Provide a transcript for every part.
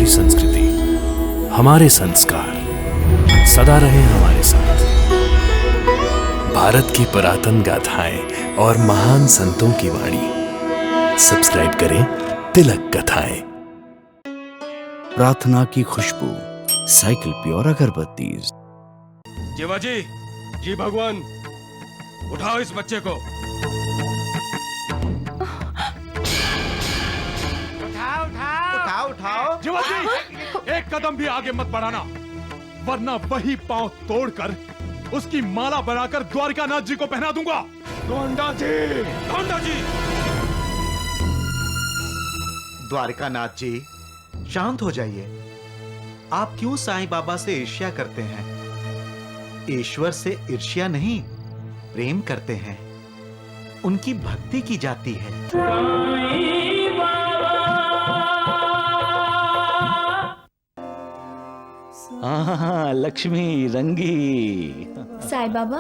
हमारी संस्कृति, हमारे संस्कार सदा रहे हमारे साथ। भारत की पुरातन गाथाएं और महान संतों की वाणी। सब्सक्राइब करें तिलक कथाएं। प्रार्थना की खुशबू, साइकिल प्योर अगरबत्ती। जीवाजी, जी भगवान, उठाओ इस बच्चे को। उठाओ उठाओ। जीवाजी, एक कदम भी आगे मत बढ़ाना, वरना वही पांव तोड़कर उसकी माला बनाकर द्वारिकानाथ जी को पहना दूंगा। गोंडा जी, गोंडा जी। द्वारिकानाथ जी, शांत हो जाइए। आप क्यों साईं बाबा से ईर्ष्या करते हैं? ईश्वर से ईर्ष्या नहीं, प्रेम करते हैं। उनकी भक्ति की जाती है। लक्ष्मी रंगी। साईं बाबा,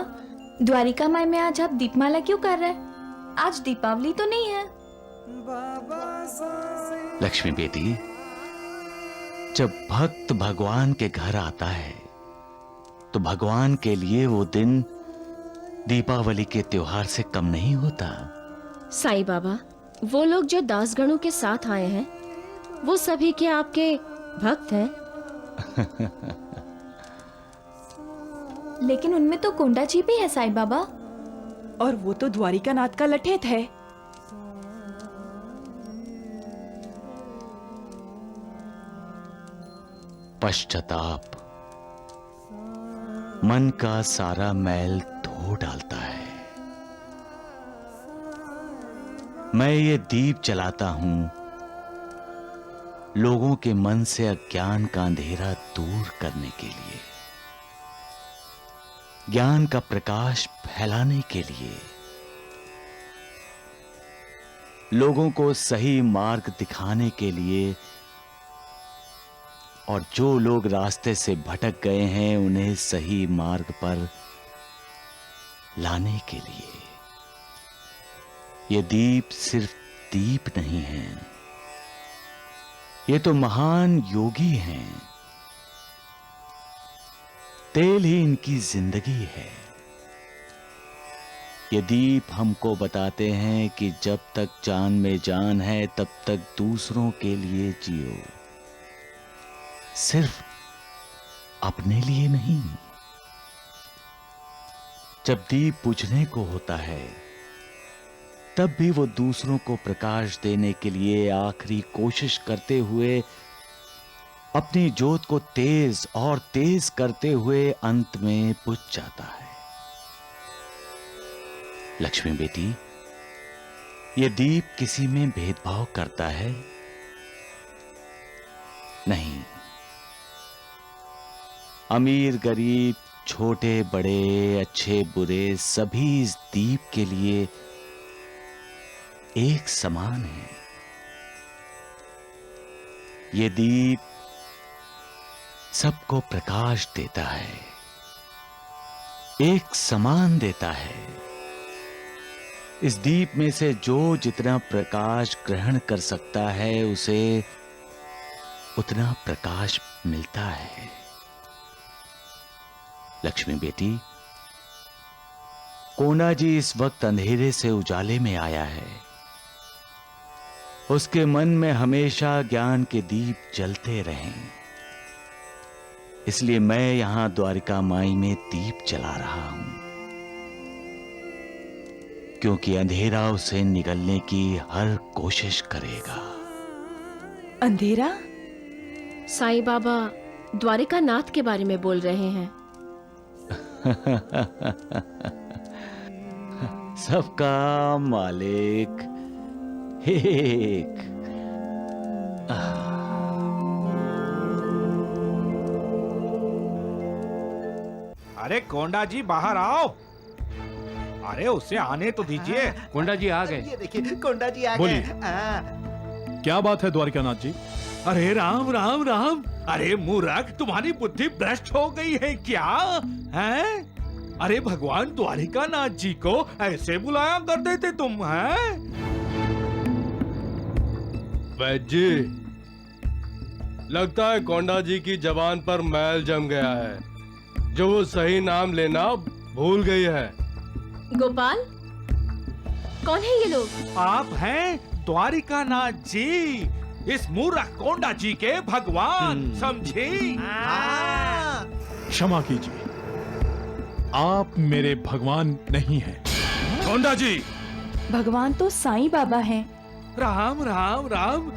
द्वारिका माई में आज आप दीपमाला क्यों कर रहे हैं? आज दीपावली तो नहीं है। लक्ष्मी बेटी, जब भक्त भगवान के घर आता है तो भगवान के लिए वो दिन दीपावली के त्योहार से कम नहीं होता। साईं बाबा, वो लोग जो दासगणों के साथ आए हैं वो सभी के आपके भक्त हैं। लेकिन उनमें तो कोंडा जी भी है साईं बाबा। और वो तो द्वारिकानाथ का लठेत है। पश्चाताप मन का सारा मैल धो डालता है। मैं ये दीप जलाता हूं लोगों के मन से अज्ञान का अंधेरा दूर करने के लिए, ज्ञान का प्रकाश फैलाने के लिए, लोगों को सही मार्ग दिखाने के लिए, और जो लोग रास्ते से भटक गए हैं उन्हें सही मार्ग पर लाने के लिए। ये दीप सिर्फ दीप नहीं है, ये तो महान योगी हैं। तेल ही इनकी जिंदगी है। ये दीप हमको बताते हैं कि जब तक जान में जान है तब तक दूसरों के लिए जियो, सिर्फ अपने लिए नहीं। जब दीप बुझने को होता है तब भी वो दूसरों को प्रकाश देने के लिए आखिरी कोशिश करते हुए, अपनी ज्योत को तेज और तेज करते हुए अंत में बुझ जाता है। लक्ष्मी बेटी, ये दीप किसी में भेदभाव करता है? नहीं। अमीर गरीब, छोटे बड़े, अच्छे बुरे, सभी इस दीप के लिए एक समान है। ये दीप सबको प्रकाश देता है, एक समान देता है। इस दीप में से जो जितना प्रकाश ग्रहण कर सकता है उसे उतना प्रकाश मिलता है। लक्ष्मी बेटी, कोना जी इस वक्त अंधेरे से उजाले में आया है। उसके मन में हमेशा ज्ञान के दीप जलते रहें, इसलिए मैं यहां द्वारिका माई में दीप जला रहा हूं, क्योंकि अंधेरा उसे निगलने की हर कोशिश करेगा। अंधेरा? साईं बाबा द्वारिकानाथ के बारे में बोल रहे हैं। सबका मालिक एक। अरे कोंडा जी, बाहर आओ। अरे उसे आने तो दीजिए। कोंडा जी आ गए। ये देखिए, कोंडा जी आ बोलिए। गए। क्या बात है द्वारिकानाथ जी? अरे राम राम राम। अरे मूर्ख, तुम्हारी बुद्धि भ्रष्ट हो गई है क्या? हैं? अरे भगवान द्वारिकानाथ जी को ऐसे बुलाया करते थे तुम, हैं? वैद्य जी, लगता है कोंडा जी की जबान पर मैल जम गया है, जो वो सही नाम लेना भूल गई है। गोपाल, कौन है ये लोग? आप हैं द्वारिकानाथ जी, इस मूर्ख कोंडा जी के भगवान, समझे? क्षमा कीजिए, आप मेरे भगवान नहीं हैं। कोंडा जी, भगवान तो साईं बाबा हैं। राम राम राम।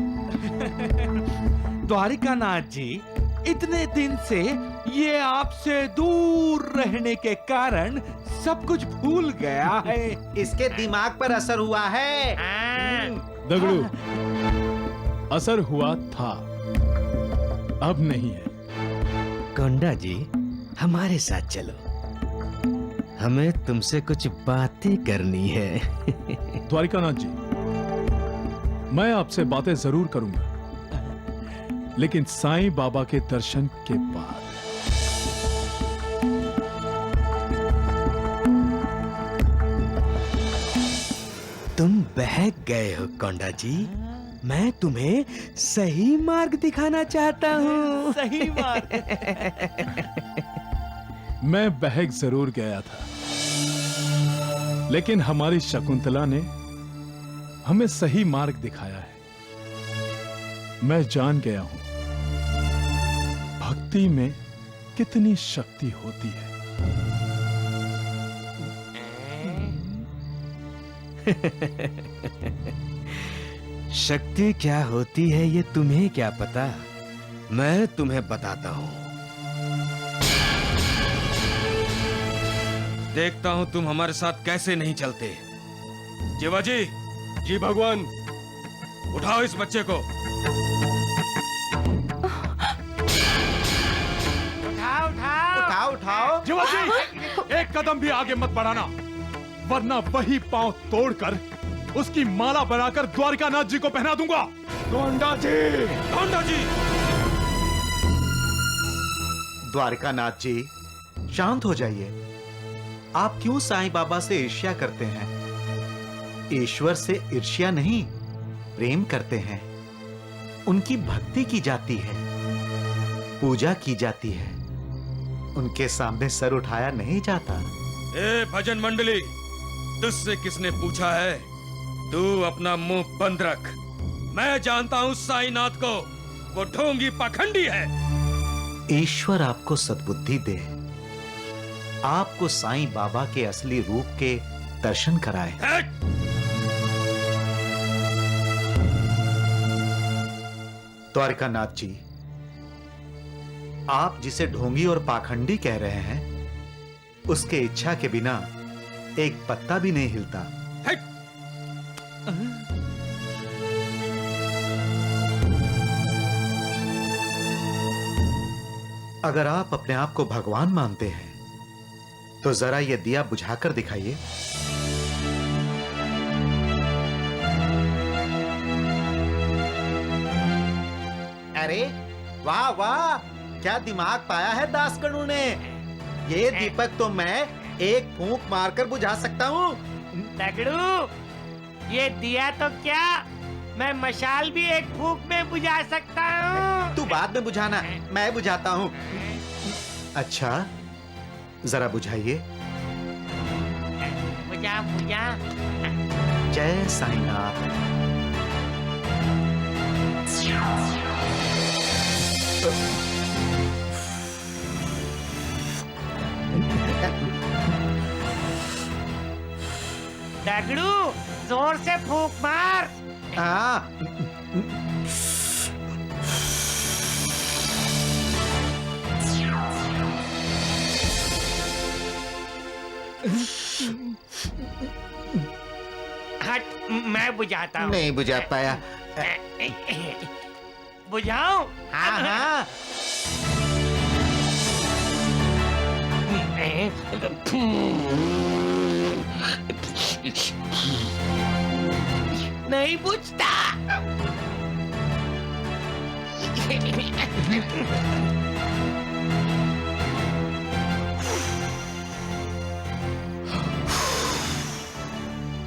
द्वारिकानाथ जी, इतने दिन से ये आपसे दूर रहने के कारण सब कुछ भूल गया है। इसके दिमाग पर असर हुआ है। दगड़ू, असर हुआ था, अब नहीं है। कोंडा जी, हमारे साथ चलो, हमें तुमसे कुछ बातें करनी है। द्वारिकानाथ जी, मैं आपसे बातें जरूर करूंगा, लेकिन साईं बाबा के दर्शन के बाद। तुम बहक गए हो कोंडा जी, मैं तुम्हें सही मार्ग दिखाना चाहता हूँ। सही बात। मैं बहक जरूर गया था, लेकिन हमारी शकुंतला ने हमें सही मार्ग दिखाया है। मैं जान गया हूं भक्ति में कितनी शक्ति होती है। शक्ति क्या होती है ये तुम्हें क्या पता, मैं तुम्हें बताता हूँ। देखता हूँ तुम हमारे साथ कैसे नहीं चलते। जीवाजी, जी भगवान। उठाओ इस बच्चे को। उठाओ उठाओ। जीवाजी, एक कदम भी आगे मत बढ़ाना, वरना वही पांव तोड़कर उसकी माला बनाकर द्वारिकानाथ जी को पहना दूंगा। कोंडा जी, कोंडा जी। द्वारिकानाथ जी, शांत हो जाइए। आप क्यों साईं बाबा से ईर्ष्या करते हैं? ईश्वर से ईर्ष्या नहीं, प्रेम करते हैं। उनकी भक्ति की जाती है, पूजा की जाती है, उनके सामने सर उठाया नहीं जाता। ए भजन मंडली, तुझसे किसने पूछा है? तू अपना मुंह बंद रख। मैं जानता हूं साईनाथ को, वो ढोंगी पाखंडी है। ईश्वर आपको सद्बुद्धि दे, आपको साईं बाबा के असली रूप के दर्शन कराए। द्वारिकानाथ जी, आप जिसे ढोंगी और पाखंडी कह रहे हैं, उसके इच्छा के बिना एक पत्ता भी नहीं हिलता। अगर आप अपने आप को भगवान मानते हैं, तो जरा ये दिया बुझाकर दिखाइए। अरे वाह वाह, क्या दिमाग पाया है दासगणु ने। ये दीपक तो मैं एक फूंक मारकर बुझा सकता हूँ। दगड़ू, ये दिया तो क्या, मैं मशाल भी एक फूंक में बुझा सकता हूँ। तू बाद में बुझाना, मैं बुझाता हूँ। अच्छा, जरा बुझाइए। बुझा बुझा। जय साईनाथ। दगड़ू, जोर से फूंक मार। हाँ। हट, मैं बुझाता हूँ। नहीं बुझा पाया। बुझाऊं? हाँ हाँ। नहीं बुझता।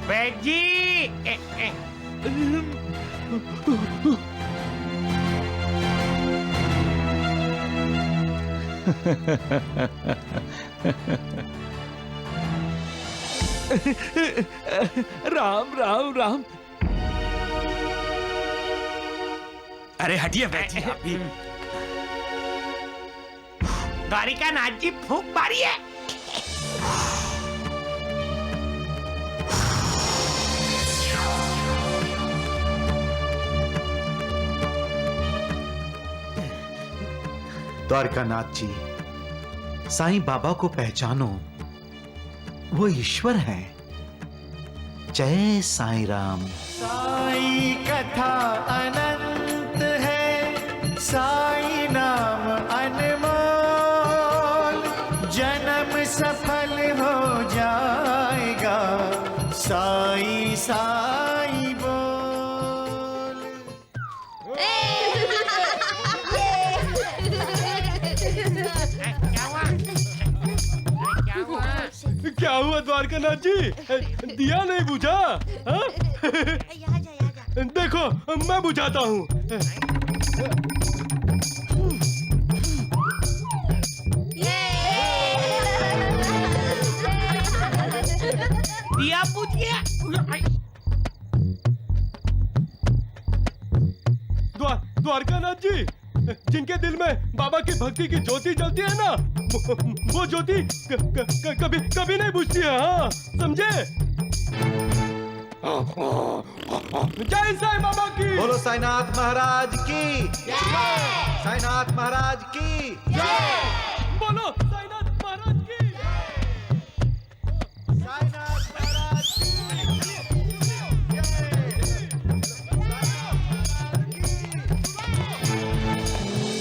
बैठ जी। राम राम राम। अरे हटिए, बैठिए आप भी। द्वारिका नाथ जी फूंक मारिए। द्वारकानाथ जी, साईं बाबा को पहचानो, वो ईश्वर हैं। जय साईं राम। साईं कथा अनंत है, साईं नाम अनमोल, जन्म सफल हो जाएगा, साईं साईं बोल। क्या हुआ द्वारकानाथ जी? दिया नहीं बुझा? हाँ? देखो मैं बुझाता हूँ। दिया बुझ गया। द्वारकानाथ जी, जिनके दिल में बाबा की भक्ति की ज्योति जलती है ना, वो ज्योति कभी कभी नहीं बुझती है। हाँ, समझे? जय साईं बाबा की। बोलो साईनाथ महाराज की जय। साईनाथ महाराज की जय। बोलो साईनाथ महाराज की। साईनाथ महाराज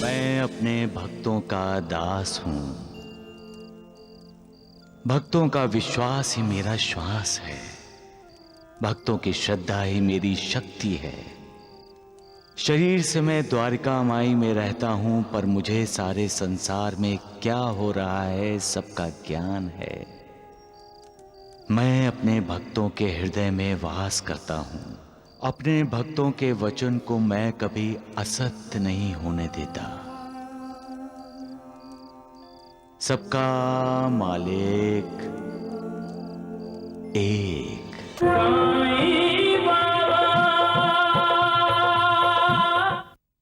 मैं अपने भक्तों का दास हूं। भक्तों का विश्वास ही मेरा श्वास है। भक्तों की श्रद्धा ही मेरी शक्ति है। शरीर से मैं द्वारिका माई में रहता हूं, पर मुझे सारे संसार में क्या हो रहा है सबका ज्ञान है। मैं अपने भक्तों के हृदय में वास करता हूं। अपने भक्तों के वचन को मैं कभी असत्य नहीं होने देता। सबका मालिक एक।